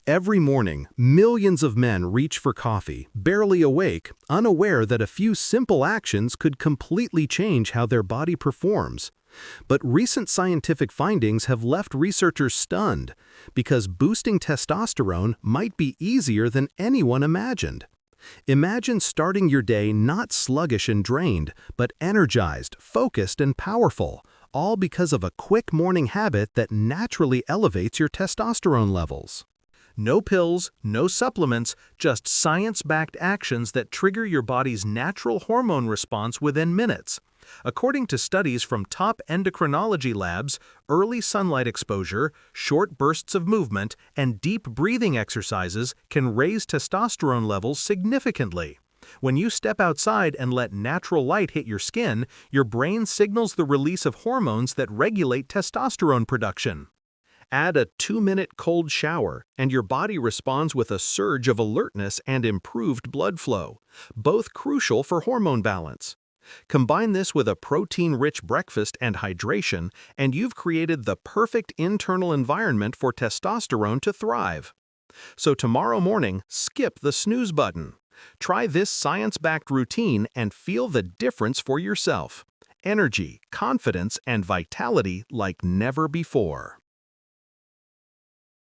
Every morning, millions of men reach for coffee, barely awake, unaware that a few simple actions could completely change how their body performs. But recent scientific findings have left researchers stunned, because boosting testosterone might be easier than anyone imagined. Imagine starting your day not sluggish and drained, but energized, focused, and powerful, all because of a quick morning habit that naturally elevates your testosterone levels. No pills, no supplements, just science-backed actions that trigger your body's natural hormone response within minutes. According to studies from top endocrinology labs, early sunlight exposure, short bursts of movement, and deep breathing exercises can raise testosterone levels significantly. When you step outside and let natural light hit your skin, your brain signals the release of hormones that regulate testosterone production. Add a 2-minute cold shower, and your body responds with a surge of alertness and improved blood flow, both crucial for hormone balance. Combine this with a protein-rich breakfast and hydration, and you've created the perfect internal environment for testosterone to thrive. So tomorrow morning, skip the snooze button. Try this science-backed routine and feel the difference for yourself. Energy, confidence, and vitality like never before.